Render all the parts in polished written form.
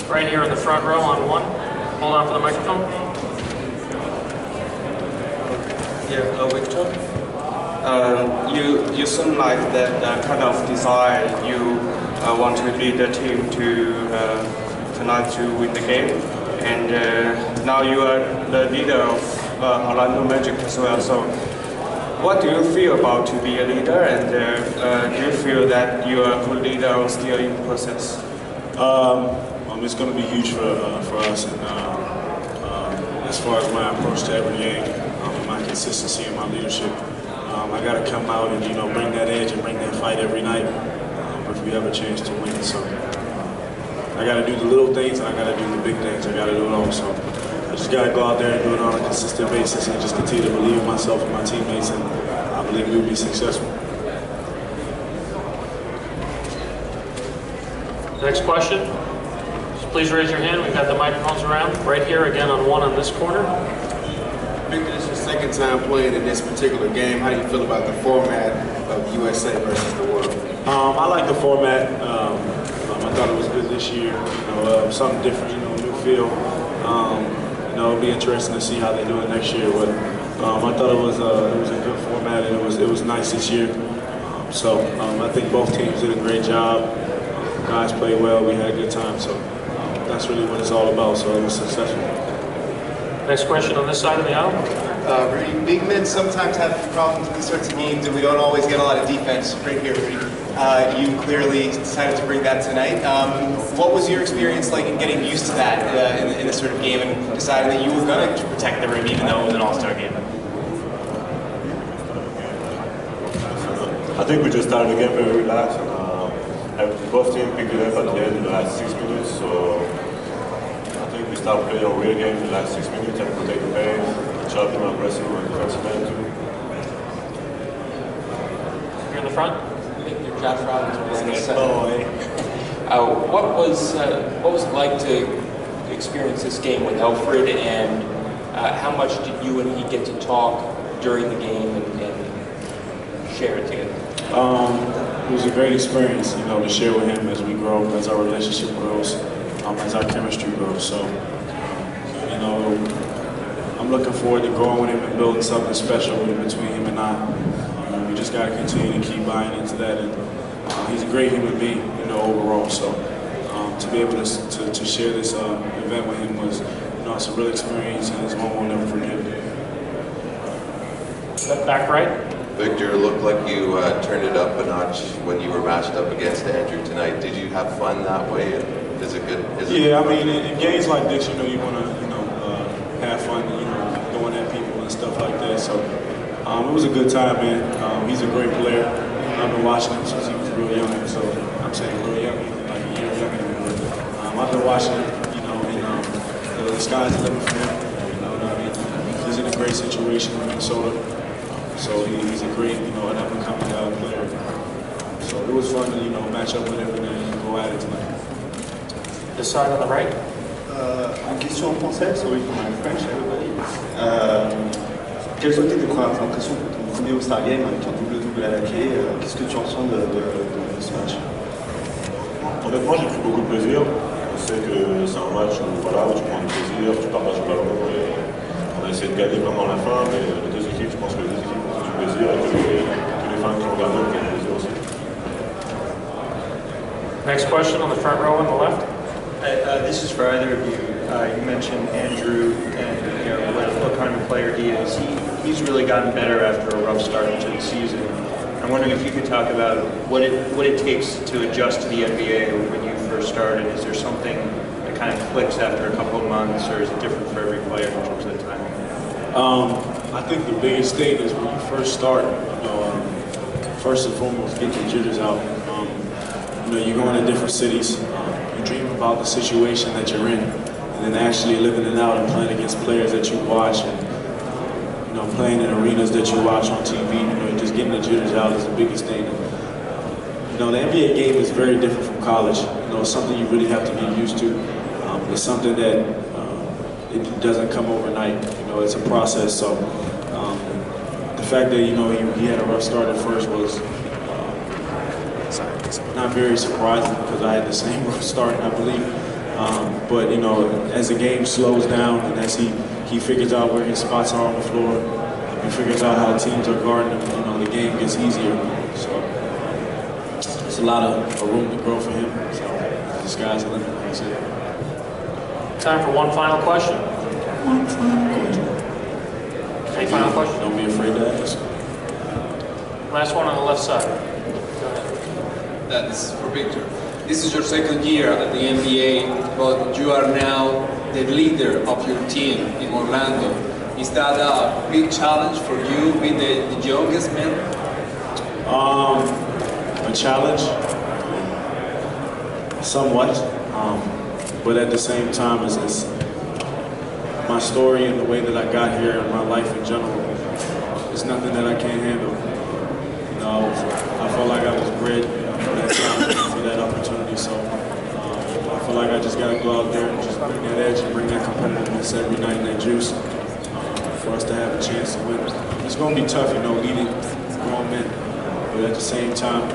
Right here in the front row on one. Hold on for the microphone. Yeah, Victor. You seem like that kind of desire. You want to lead the team to tonight to win the game, and now you are the leader of Orlando Magic as well. So, what do you feel about to be a leader, and do you feel that you are a good leader or still in the process? It's going to be huge for us, and as far as my approach to every game, my consistency and my leadership, I got to come out and bring that edge and bring that fight every night if we have a chance to win. So I got to do the little things and I got to do the big things. I got to do it all. So I just got to go out there and do it on a consistent basis and just continue to believe in myself and my teammates, and I believe we'll be successful. Next question. Please raise your hand. We've got the microphones around. Right here again on one on this corner. Victor, this is your second time playing in this particular game. How do you feel about the format of USA versus the world? I like the format. I thought it was good this year. Something different, new feel. It'll be interesting to see how they do it next year. But I thought it was a good format, and it was nice this year. So I think both teams did a great job. Guys played well. We had a good time. So that's really what it's all about. So it was successful. Next question on this side of the aisle. Rudy, big men sometimes have problems in these sorts of games, and we don't always get a lot of defense. Right here, Rudy. You clearly decided to bring that tonight. What was your experience like in getting used to that in this sort of game, and deciding that you were going to protect the rim even though it was an all-star game? I think we just started the game very relaxed. Both teams picked it up at the end in the last 6 minutes, so I think we started playing a real game in the last 6 minutes and protect the paint, sharp and aggressive on the defensive end too. Here in the front. Josh Robbins. What was it like to experience this game with Alfred, and how much did you and he get to talk during the game and share it together? It was a great experience, to share with him as we grow, as our relationship grows, as our chemistry grows. So, I'm looking forward to growing with him and building something special between him and I. We just got to continue to keep buying into that, and he's a great human being, overall. So, to be able to share this event with him was, it's a real experience, and it's one we'll never forget. Back right. Victor, it looked like you turned it up a notch when you were matched up against Andrew tonight. Did you have fun that way? And is it good? Yeah, I mean, in games like this, you want to, have fun, going at people and stuff like that. So it was a good time, man. He's a great player. I've been watching him since he was real young. So I'm saying real young, like a year younger than me. I've been watching him, and the sky's the limit for him. He's in a great situation in Minnesota. So he's a great, an up-and-coming player. So it was fun to, match up with him and then go at it tonight. This side on the right. Une question en français, sorry for my French, everybody. Quelles ont été tes premières impressions pour ton premier All-Star Game avec un double-double à la clé? Qu'est-ce que tu ressens de ce match? Honnêtement, j'ai pris beaucoup de plaisir. Je sais que c'est un match où, où tu prends du plaisir, tu partages le ballon. On a essayé de gagner vraiment à la fin, mais les deux équipes, je pense que les deux équipes ont du plaisir, et tous les fans qui ont regardé ont du plaisir aussi. Next question on the front row on the left. This is for either of you. You mentioned Andrew and what kind of player he is. He's really gotten better after a rough start to the season. I'm wondering if you could talk about what it takes to adjust to the NBA when you first started. Is there something that kind of clicks after a couple of months, or is it different for every player in terms of the timing? I think the biggest thing is when you first start, first and foremost, get your jitters out. You're going to different cities. You dream about the situation that you're in, and then actually living it out and playing against players that you watch, and playing in arenas that you watch on TV. Just getting the jitters out is the biggest thing. The NBA game is very different from college. It's something you really have to get used to. It's something that it doesn't come overnight. It's a process. So the fact that he had a rough start at first was not very surprising, because I had the same rough start, and I believe But you know, as the game slows down and as he figures out where his spots are on the floor, he figures out how teams are guarding him, you know, the game gets easier. So it's a lot of room to grow for him. So the sky's the limit, like I said. Time for one final question. One final question. Any final question? Don't be afraid to ask. Last one on the left side. That is for Victor. This is your second year at the NBA, but you are now the leader of your team in Orlando. Is that a big challenge for you, being the youngest man? A challenge, somewhat, but at the same time, it's my story and the way that I got here and my life in general. It's nothing that I can't handle. You know, I felt like I was bred for that challenge, for that opportunity. So I feel like I just got to go out there and just bring that edge and bring that competitiveness every night and that juice for us to have a chance to win. It's going to be tough, you know, leading grown men. But at the same time,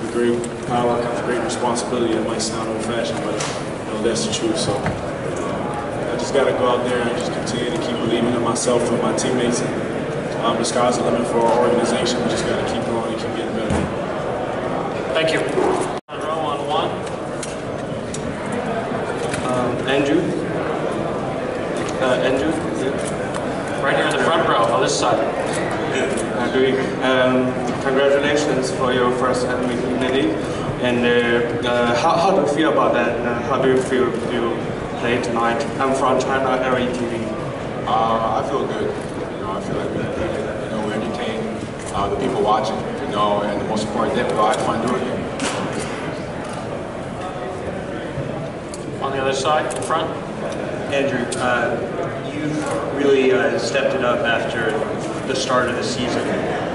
with great power comes great responsibility. It might sound old-fashioned, but you know, that's the truth. So I just got to go out there and just continue to keep believing in myself and my teammates. And the sky's the limit for our organization. We just got to keep going and keep getting better. Thank you. Row on one. Andrew? Andrew? Right here in the front row, on this side. Rudy, congratulations for your first MVP in the league. And how do you feel about that? How do you feel you play tonight? I'm from China, LA TV. I feel good. You know, I feel like we entertain the people watching. You know, and the most important thing, we all had fun doing it. On the other side, in front. Andrew, you've really stepped it up after the start of the season.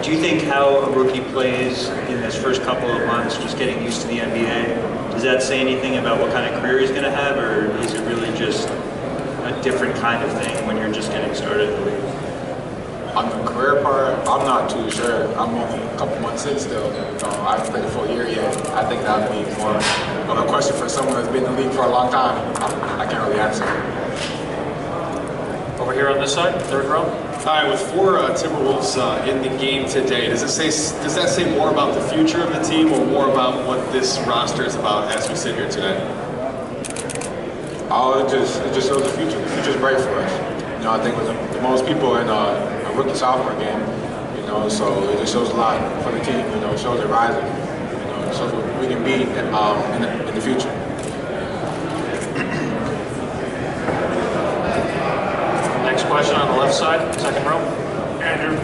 Do you think how a rookie plays in his first couple of months, just getting used to the NBA, does that say anything about what kind of career he's going to have, or is it really just a different kind of thing when you're just getting started in the league? On the career part, I'm not too sure. I'm only a couple months in still. I haven't played a full year yet. I think that would be more of a question for someone that's been in the league for a long time. I can't really answer. Over here on this side, third row. All right, with four Timberwolves in the game today, does that say more about the future of the team or more about what this roster is about as we sit here today? Oh, it just shows the future. The future's bright for us. You know, I think with the most people in a rookie sophomore game, you know, so it just shows a lot for the team. You know, it shows it rising. You know, it shows what we can be in the future. Next question on the left side, second row. Andrew,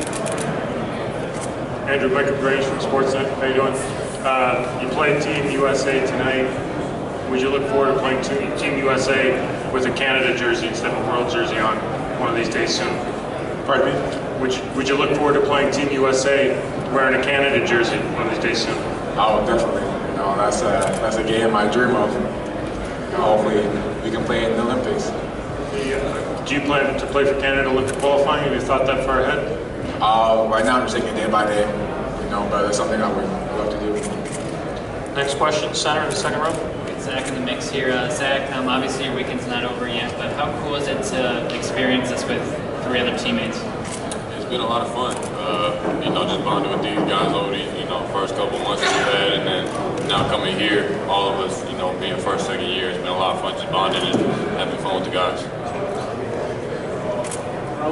Michael Graves from Sportsnet. How you doing? You played Team USA tonight. Would you look forward to playing Team USA with a Canada jersey instead of a World jersey on one of these days soon? Pardon me? Would you look forward to playing Team USA wearing a Canada jersey one of these days soon? Oh, definitely. You know, that's a game I dream of. You know, hopefully, we can play in the Olympics. Do you plan to play for Canada Olympic qualifying? Have you thought that far ahead? Right now, I'm just taking it day by day. You know, but it's something I would love to do. Next question, center in the second row. Zach in the mix here. Zach, obviously your weekend's not over yet, but how cool is it to experience this with 3 other teammates? It's been a lot of fun. You know, just bonding with these guys over the first couple months that we've had, and then now coming here, all of us, you know, being first, second year, it's been a lot of fun just bonding and having fun with the guys.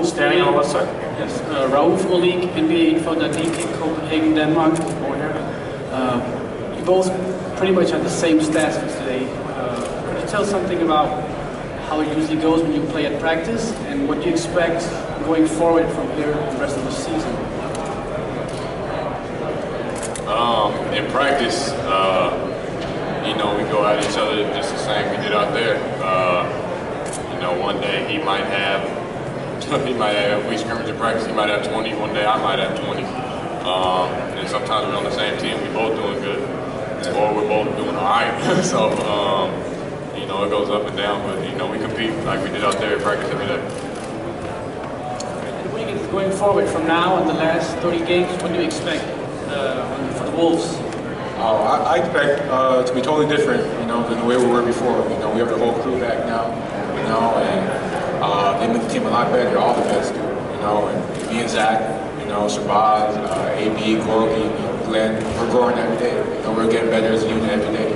Standing on the left side. Yes, Raouf Olig, NBA for the league in Copenhagen, Denmark. Over here. You both pretty much had the same stats for today. Could you tell something about how it usually goes when you play at practice, and what do you expect going forward from here the rest of the season? In practice, you know, we go at each other just the same we did out there. You know, one day he might have, if we scrimmage in practice, he might have 20. One day I might have 20. And sometimes we're on the same team, we're both doing good, or we're both doing all right. So, you know, it goes up and down, but, you know, we compete like we did out there in practice every day. And Wiggins, going forward from now and the last 30 games, what do you expect for the Wolves? I expect to be totally different, you know, than the way we were before. You know, we have the whole crew back now, you know, and they make the team a lot better. All the vets do, you know, and me and Zach, you know, Shabazz, AB, Gorgie, Glenn, we're growing every day. You know, we're getting better as a unit every day.